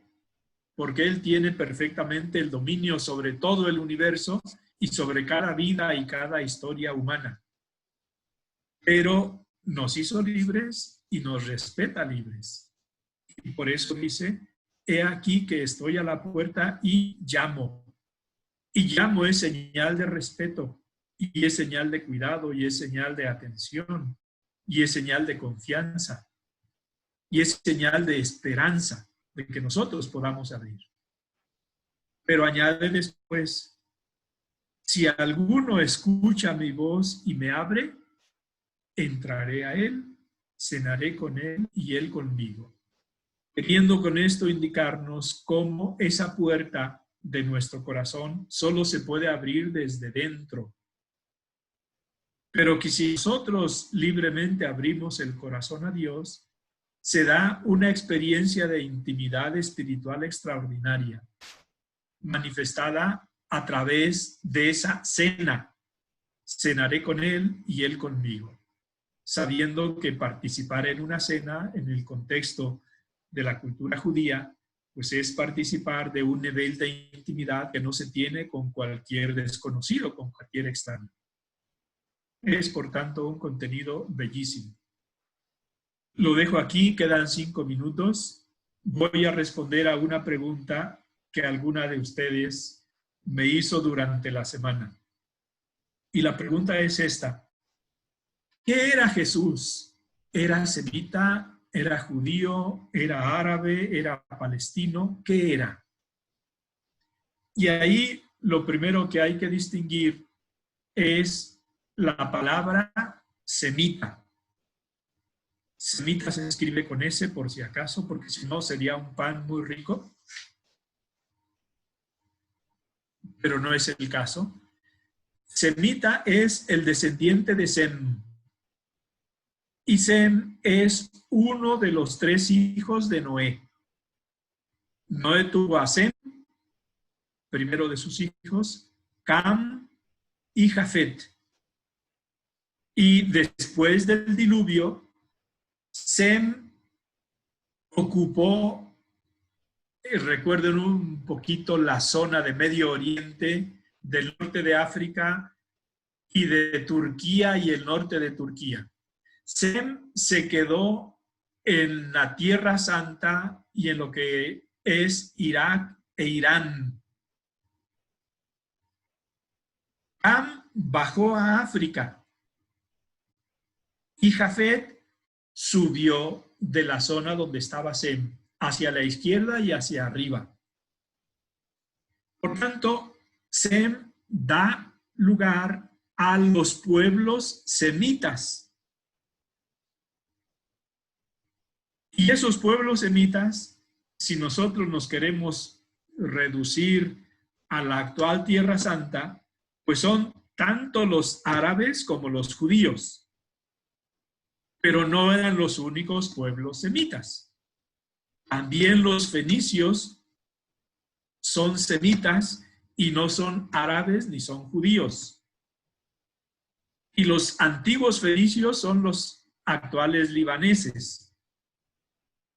porque Él tiene perfectamente el dominio sobre todo el universo y sobre cada vida y cada historia humana. Pero nos hizo libres y nos respeta libres. Y por eso dice, he aquí que estoy a la puerta y llamo. Y llamo es señal de respeto, y es señal de cuidado, y es señal de atención, y es señal de confianza, y es señal de esperanza, de que nosotros podamos abrir. Pero añade después, si alguno escucha mi voz y me abre, entraré a él, cenaré con él y él conmigo. Queriendo con esto indicarnos cómo esa puerta de nuestro corazón solo se puede abrir desde dentro. Pero que si nosotros libremente abrimos el corazón a Dios, se da una experiencia de intimidad espiritual extraordinaria, manifestada a través de esa cena. Cenaré con él y él conmigo, sabiendo que participar en una cena en el contexto de la cultura judía, pues es participar de un nivel de intimidad que no se tiene con cualquier desconocido, con cualquier extraño. Es, por tanto, un contenido bellísimo. Lo dejo aquí, quedan 5 minutos. Voy a responder a una pregunta que alguna de ustedes me hizo durante la semana. Y la pregunta es esta. ¿Qué era Jesús? ¿Era semita? ¿Era judío? ¿Era árabe? ¿Era palestino? ¿Qué era? Y ahí lo primero que hay que distinguir es la palabra semita. Semita se escribe con S por si acaso, porque si no sería un pan muy rico. Pero no es el caso. Semita es el descendiente de Sem. Y Sem es uno de los 3 hijos de Noé. Noé tuvo a Sem, primero de sus hijos, Cam y Jafet. Y después del diluvio, Sem ocupó, recuerden un poquito, la zona de Medio Oriente, del norte de África y de Turquía y el norte de Turquía. Sem se quedó en la Tierra Santa y en lo que es Irak e Irán. Cam bajó a África y Jafet subió de la zona donde estaba Sem, hacia la izquierda y hacia arriba. Por tanto, Sem da lugar a los pueblos semitas. Y esos pueblos semitas, si nosotros nos queremos reducir a la actual Tierra Santa, pues son tanto los árabes como los judíos. Pero no eran los únicos pueblos semitas. También los fenicios son semitas y no son árabes ni son judíos. Y los antiguos fenicios son los actuales libaneses.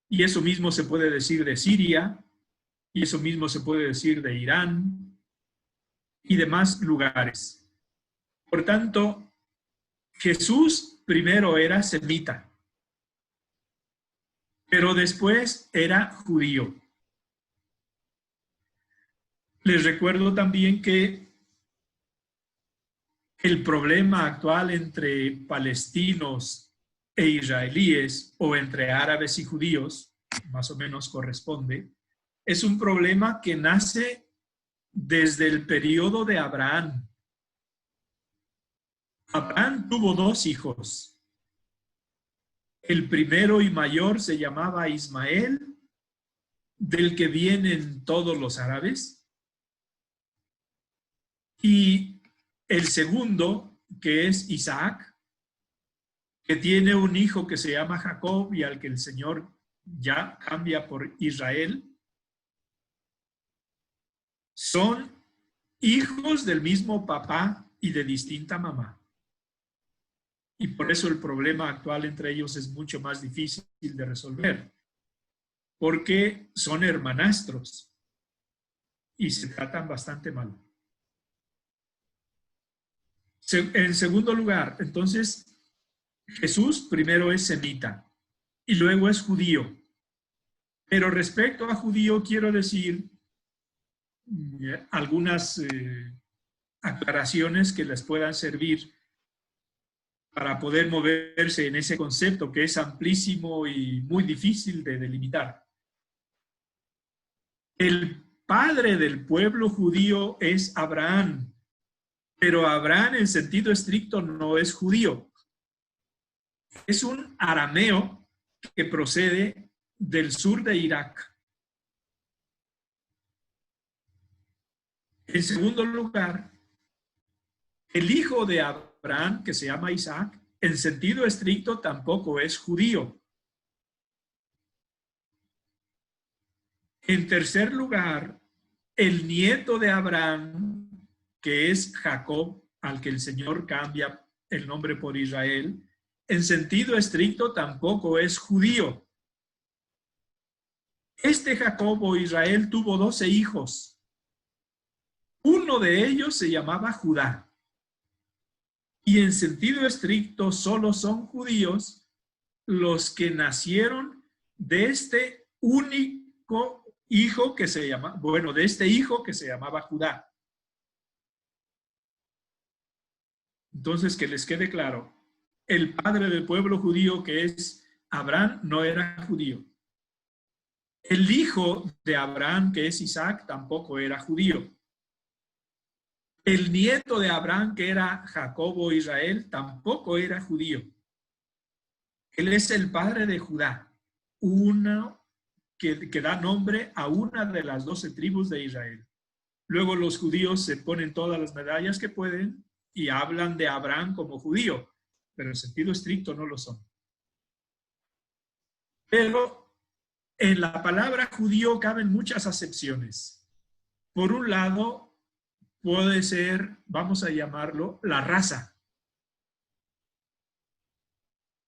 Y eso mismo se puede decir de Siria, y eso mismo se puede decir de Irán y demás lugares. Por tanto, Jesús primero era semita, pero después era judío. Les recuerdo también que el problema actual entre palestinos e israelíes, o entre árabes y judíos, más o menos corresponde, es un problema que nace desde el periodo de Abraham. Abraham tuvo 2 hijos. El primero y mayor se llamaba Ismael, del que vienen todos los árabes. Y el segundo, que es Isaac, que tiene un hijo que se llama Jacob y al que el Señor ya cambia por Israel, son hijos del mismo papá y de distinta mamá. Y por eso el problema actual entre ellos es mucho más difícil de resolver, porque son hermanastros y se tratan bastante mal. En segundo lugar, entonces, Jesús primero es semita y luego es judío. Pero respecto a judío quiero decir algunas aclaraciones que les puedan servir para poder moverse en ese concepto que es amplísimo y muy difícil de delimitar. El padre del pueblo judío es Abraham, pero Abraham en sentido estricto no es judío. Es un arameo que procede del sur de Irak. En segundo lugar, el hijo de Abraham, que se llama Isaac, en sentido estricto tampoco es judío. En tercer lugar, el nieto de Abraham, que es Jacob, al que el Señor cambia el nombre por Israel, en sentido estricto tampoco es judío. Este Jacob o Israel tuvo 12 hijos. Uno de ellos se llamaba Judá. Y en sentido estricto solo son judíos los que nacieron de este único hijo que se llama, bueno, de este hijo que se llamaba Judá. Entonces, que les quede claro, el padre del pueblo judío, que es Abraham, no era judío. El hijo de Abraham, que es Isaac, tampoco era judío. El nieto de Abraham, que era Jacobo Israel, tampoco era judío. Él es el padre de Judá, uno que da nombre a una de las 12 tribus de Israel. Luego los judíos se ponen todas las medallas que pueden y hablan de Abraham como judío, pero en sentido estricto no lo son. Pero en la palabra judío caben muchas acepciones. Por un lado, puede ser, vamos a llamarlo, la raza.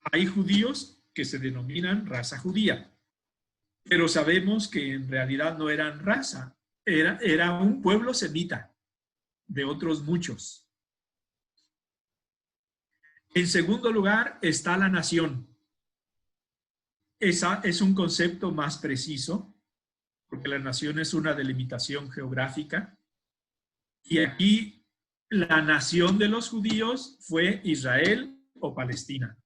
Hay judíos que se denominan raza judía, pero sabemos que en realidad no eran raza, era un pueblo semita, de otros muchos. En segundo lugar está la nación. Esa es un concepto más preciso, porque la nación es una delimitación geográfica. Y aquí la nación de los judíos fue Israel o Palestina.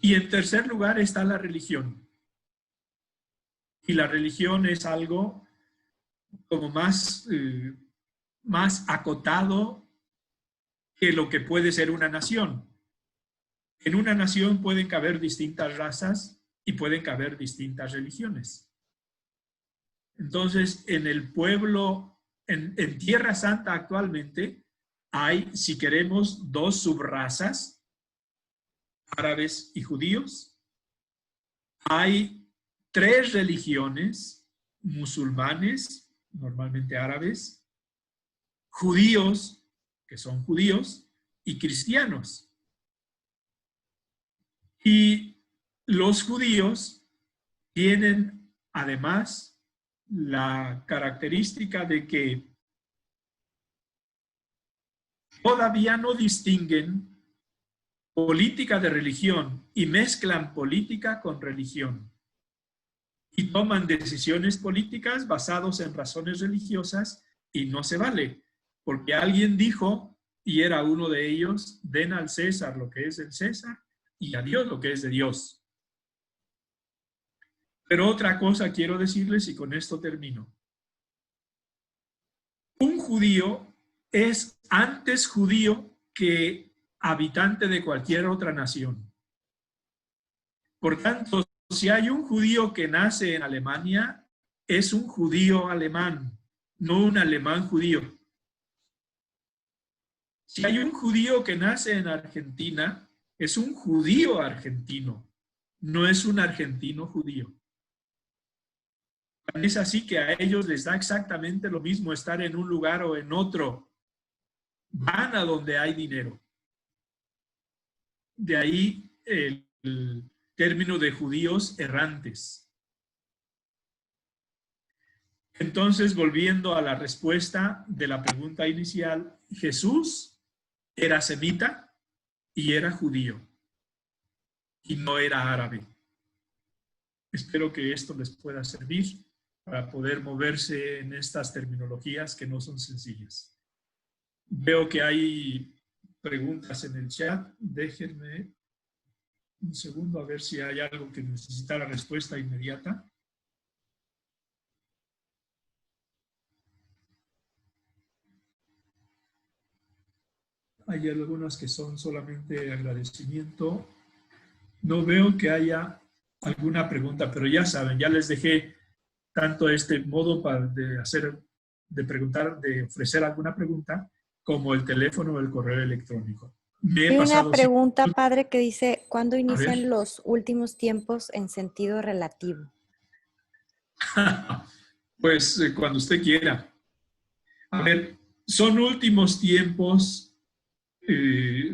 Y en tercer lugar está la religión. Y la religión es algo como más acotado que lo que puede ser una nación. En una nación pueden caber distintas razas y pueden caber distintas religiones. Entonces, en el pueblo, en Tierra Santa actualmente, hay, si queremos, 2 subrazas, árabes y judíos. Hay 3 religiones, musulmanes, normalmente árabes, judíos, que son judíos, y cristianos. Y los judíos tienen, además, la característica de que todavía no distinguen política de religión y mezclan política con religión y toman decisiones políticas basadas en razones religiosas y no se vale, porque alguien dijo, y era uno de ellos, den al César lo que es del César y a Dios lo que es de Dios. Pero otra cosa quiero decirles y con esto termino. Un judío es antes judío que habitante de cualquier otra nación. Por tanto, si hay un judío que nace en Alemania, es un judío alemán, no un alemán judío. Si hay un judío que nace en Argentina, es un judío argentino, no es un argentino judío. Es así que a ellos les da exactamente lo mismo estar en un lugar o en otro. Van a donde hay dinero. De ahí el término de judíos errantes. Entonces, volviendo a la respuesta de la pregunta inicial, Jesús era semita y era judío y no era árabe. Espero que esto les pueda servir para poder moverse en estas terminologías que no son sencillas. Veo que hay preguntas en el chat. Déjenme un segundo a ver si hay algo que necesita la respuesta inmediata. Hay algunas que son solamente agradecimiento. No veo que haya alguna pregunta, pero ya saben, ya les dejé tanto este modo de preguntar, de ofrecer alguna pregunta, como el teléfono o el correo electrónico. Hay una pregunta, padre, que dice, ¿cuándo A inician ver. los últimos tiempos en sentido relativo? Pues cuando usted quiera. A ver, son últimos tiempos,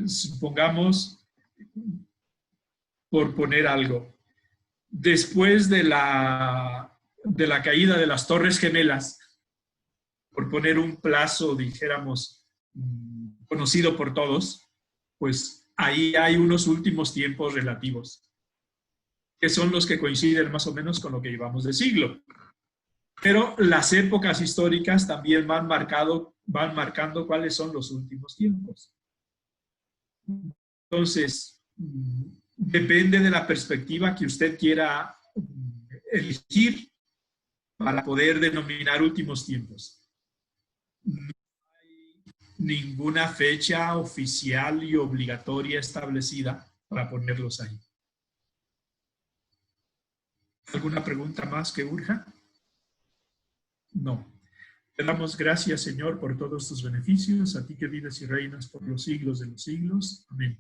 supongamos, por poner algo, después de la caída de las Torres Gemelas, por poner un plazo, dijéramos, conocido por todos, pues ahí hay unos últimos tiempos relativos, que son los que coinciden más o menos con lo que llevamos de siglo. Pero las épocas históricas también van marcando cuáles son los últimos tiempos. Entonces, depende de la perspectiva que usted quiera elegir para poder denominar últimos tiempos. No hay ninguna fecha oficial y obligatoria establecida para ponerlos ahí. ¿Alguna pregunta más que urja? No. Te damos gracias, Señor, por todos tus beneficios, a ti que vives y reinas por los siglos de los siglos. Amén.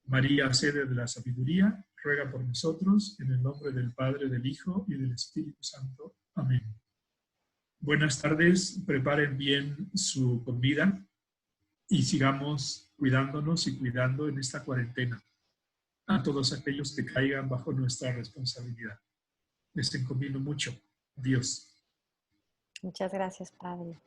María, sede de la sabiduría, ruega por nosotros, en el nombre del Padre, del Hijo y del Espíritu Santo. Amén. Buenas tardes, preparen bien su comida y sigamos cuidándonos y cuidando en esta cuarentena a todos aquellos que caigan bajo nuestra responsabilidad. Les encomiendo mucho. Adiós. Muchas gracias, padre.